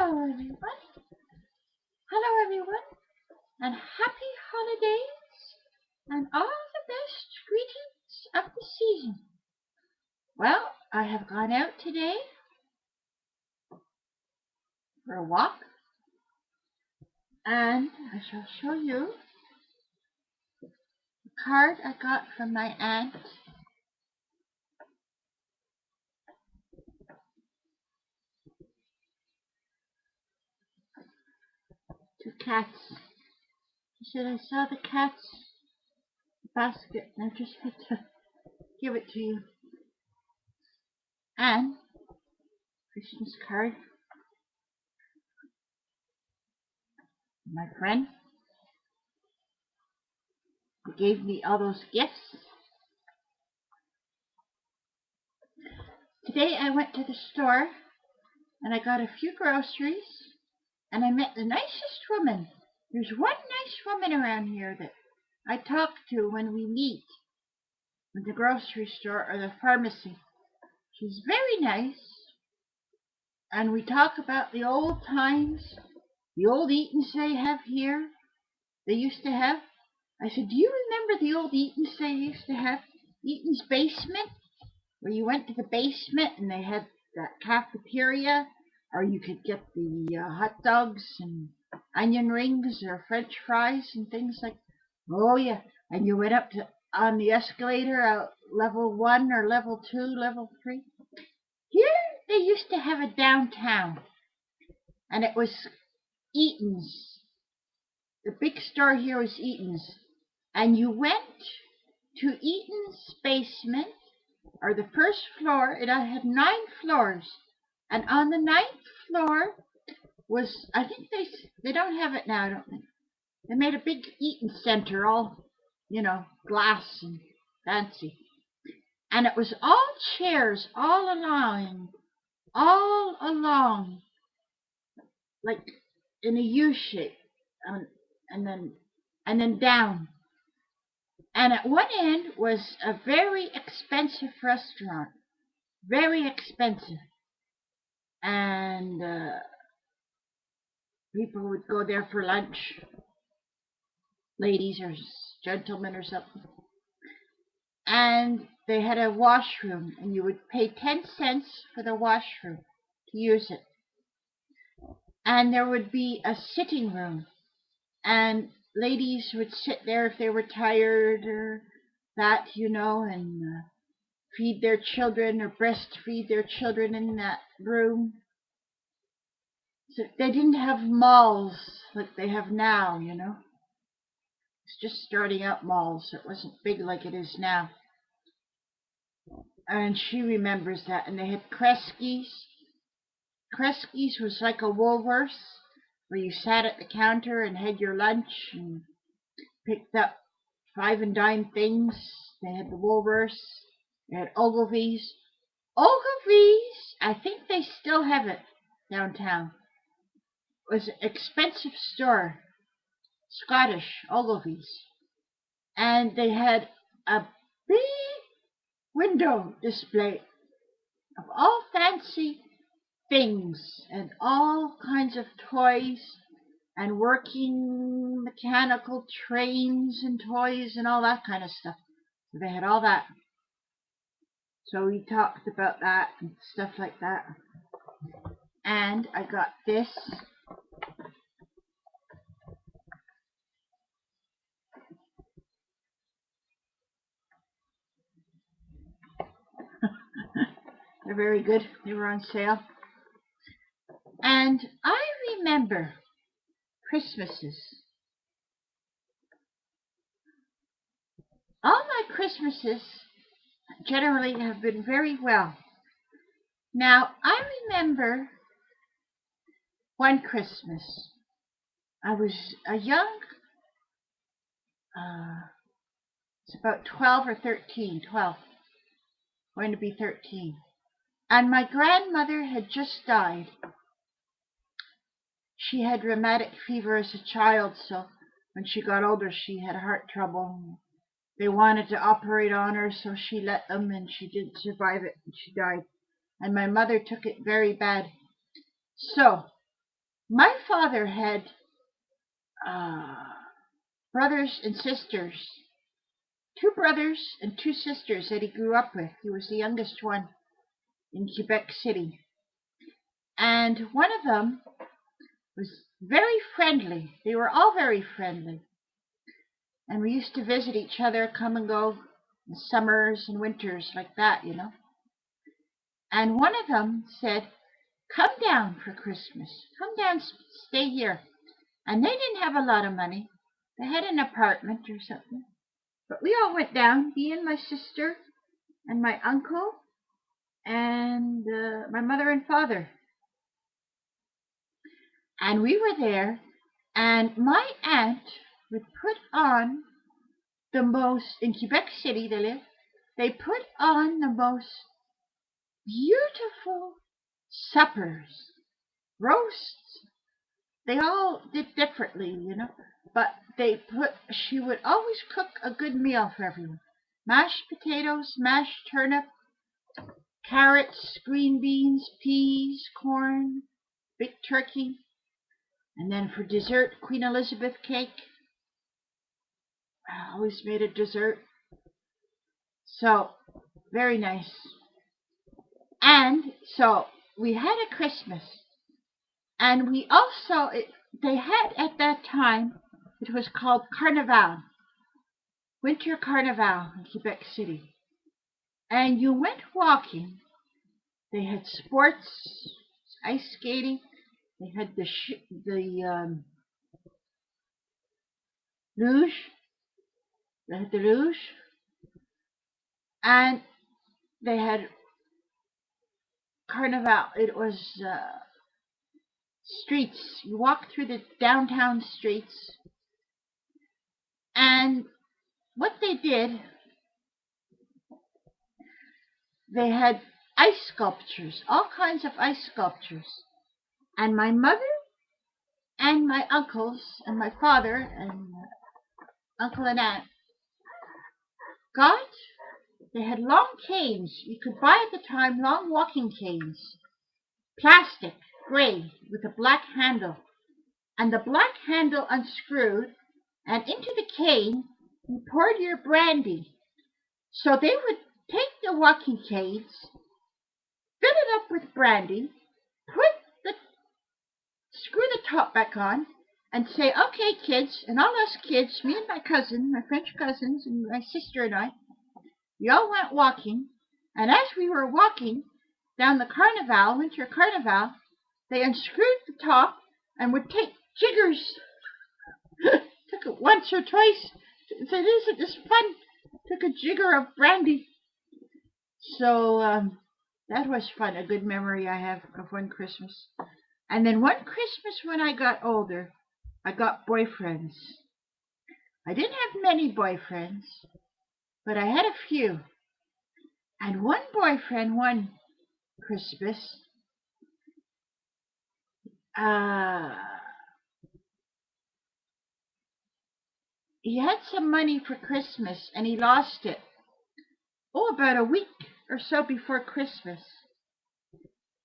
Hello everyone, hello everyone, and happy holidays and all the best greetings of the season. Well, I have gone out today for a walk, and I shall show you the card I got from my aunt. Two cats. She said, I saw the cat's basket and I just had to give it to you. And Christmas card. My friend who gave me all those gifts. Today I went to the store and I got a few groceries and I met the nicest woman. There's one nice woman around here that I talk to when we meet at the grocery store or the pharmacy. She's very nice and we talk about the old times, the old eatings they have here, they used to have. I said, do you remember the old eatings they used to have? Eaton's basement, where you went to the basement and they had that cafeteria, or you could get the hot dogs and onion rings or French fries and things like that. Oh yeah, and you went up to on the escalator out level 1 or level 2, level 3. Here they used to have a downtown, and it was Eaton's. The big store here was Eaton's, and you went to Eaton's basement or the first floor. It had 9 floors, and on the 9th floor was, I think they don't have it now. I don't think they made a big Eaton Center, all glass and fancy, and it was all chairs all along, like in a U shape, and then down. And at one end was a very expensive restaurant, very expensive. And people would go there for lunch, ladies or gentlemen or something. And they had a washroom, and you would pay 10 cents for the washroom to use it. And there would be a sitting room, and ladies would sit there if they were tired or that, and feed their children or breastfeed their children in that room. So they didn't have malls like they have now, It's just starting out malls, so it wasn't big like it is now. And she remembers that. And they had Kresge's. Kresge's was like a Woolworth's, where you sat at the counter and had your lunch and picked up 5 and dime things. They had the Woolworths. They had Ogilvy's. Ogilvy's, I think they still have it downtown. It was an expensive store, Scottish Ogilvy's. And they had a big window display of all fancy things and all kinds of toys and working mechanical trains and toys and all that kind of stuff. So they had all that. So we talked about that and stuff like that. And I got this. They're very good. They were on sale. And I remember Christmases. All my Christmases generally have been very well. Now, I remember one Christmas. I was a young, it's about 12 or 13, 12, going to be 13. And my grandmother had just died. She had rheumatic fever as a child, so when she got older, she had heart trouble. They wanted to operate on her, so she let them, and she didn't survive it, and she died. And my mother took it very bad. So My father had uh, brothers and sisters, two brothers and two sisters that he grew up with. He was the youngest one in Quebec City. And one of them was very friendly. They were all very friendly. And we used to visit each other, come and go in summers and winters like that, you know. And one of them said, come down for Christmas. Come down, stay here. And they didn't have a lot of money. They had an apartment or something. But we all went down, me and my sister and my uncle and my mother and father. And we were there, and my aunt would put on the most, in Quebec City they live, they put on the most beautiful suppers, roasts. They all did differently, you know, but she would always cook a good meal for everyone. Mashed potatoes, mashed turnip, carrots, green beans, peas, corn, big turkey, and then for dessert, Queen Elizabeth cake. I always made a dessert. So, very nice. And so, we had a Christmas. And we also, they had at that time, it was called Carnival, Winter Carnival in Quebec City. And you went walking. They had sports, ice skating. They had the luge. They had the luge. And they had Carnival. It was streets. You walk through the downtown streets. And what they did, they had ice sculptures, all kinds of ice sculptures. And my mother and my uncles and my father and uncle and aunt got, they had long canes. You could buy at the time long walking canes, plastic, gray, with a black handle. And the black handle unscrewed, and into the cane you poured your brandy. So they would take the walking canes, fill it up with brandy, put the screw the top back on, and say, okay, kids, and all us kids, me and my cousin, my French cousins, and my sister and I, we all went walking. And as we were walking down the Carnival, Winter Carnival, they unscrewed the top and would take jiggers. Took it once or twice. Said, isn't this fun? Took a jigger of brandy. So that was fun, a good memory I have of one Christmas. And then one Christmas when I got older, I got boyfriends. I didn't have many boyfriends, but I had a few. And one boyfriend, one Christmas, uh, he had some money for Christmas and he lost it. Oh, about a week or so before Christmas.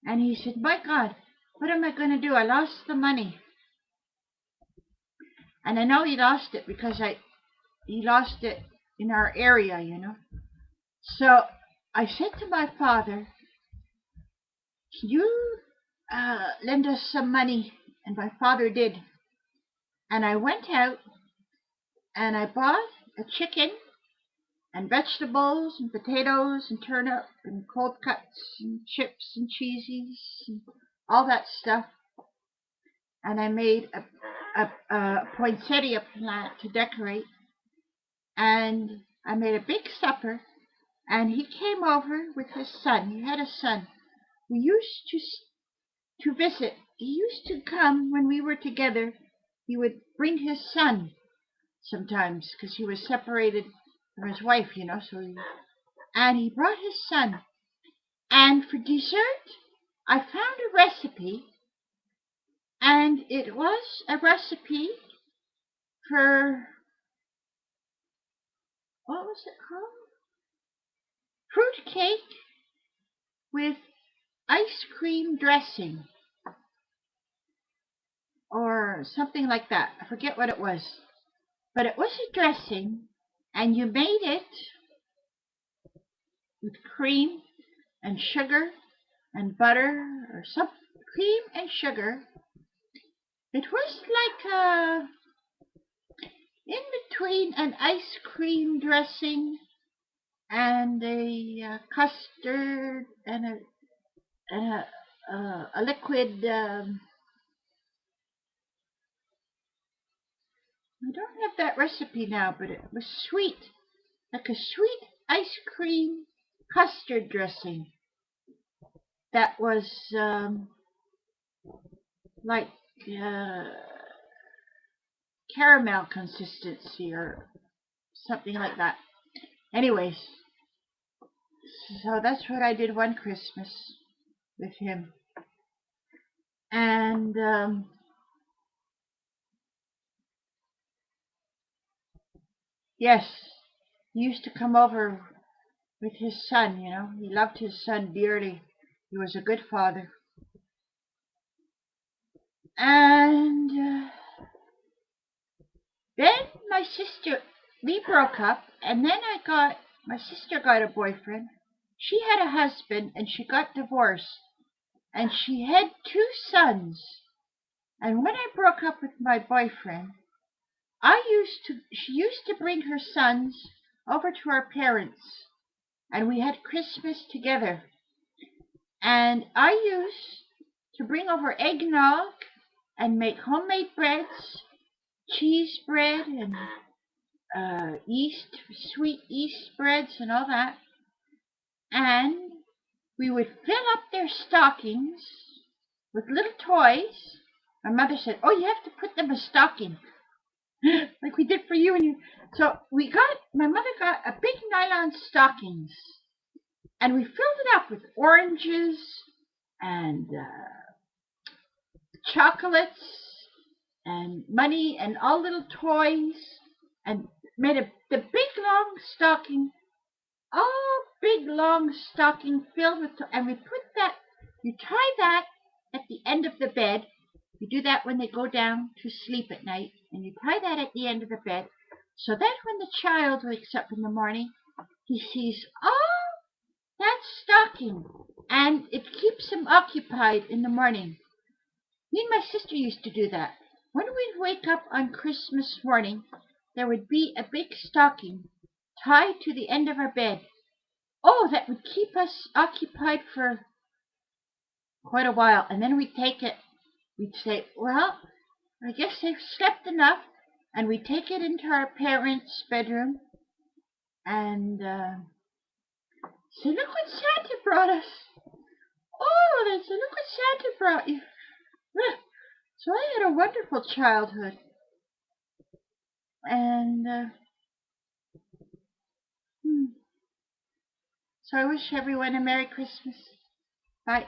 And he said, my God, what am I going to do? I lost the money. And I know he lost it because he lost it in our area, you know. So I said to my father, can you lend us some money? And my father did. And I went out and I bought a chicken and vegetables and potatoes and turnip and cold cuts and chips and cheesies and all that stuff. And I made a poinsettia plant to decorate. And I made a big supper. And he came over with his son. He had a son who used to visit. He used to come when we were together. He would bring his son sometimes because he was separated from his wife, you know. And he brought his son. And for dessert, I found a recipe, and it was a recipe for, what was it called? Fruit cake with ice cream dressing. or something like that. I forget what it was. But it was a dressing, and you made it with cream and sugar and butter, or some cream and sugar. It was like in between an ice cream dressing and a custard and a liquid. I don't have that recipe now, but it was sweet, like a sweet ice cream custard dressing that was like uh, caramel consistency or something like that. Anyways, so that's what I did one Christmas with him. And yes, he used to come over with his son, you know. He loved his son dearly. He was a good father. And then my sister, we broke up, and then my sister got a boyfriend. She had a husband, and she got divorced, and she had two sons. And when I broke up with my boyfriend, she used to bring her sons over to our parents, and we had Christmas together. And I used to bring over eggnog and make homemade breads, cheese bread, and sweet yeast breads, and all that. And we would fill up their stockings with little toys. My mother said, "Oh, you have to put them in a stocking." Like we did for you and you. So my mother got a big nylon stockings, and we filled it up with oranges and chocolates and money and all little toys, and made the big long stocking, all big long stocking filled with, and we put that, you tie that at the end of the bed. You do that when they go down to sleep at night, and you tie that at the end of the bed, so that when the child wakes up in the morning, he sees, oh, that stocking, and it keeps him occupied in the morning. Me and my sister used to do that. When we'd wake up on Christmas morning, there would be a big stocking tied to the end of our bed. Oh, that would keep us occupied for quite a while. And then we'd say, well, I guess they've slept enough. And we'd take it into our parents' bedroom and say, look what Santa brought us. Oh, they said, look what Santa brought you. So I had a wonderful childhood. And so I wish everyone a Merry Christmas. Bye.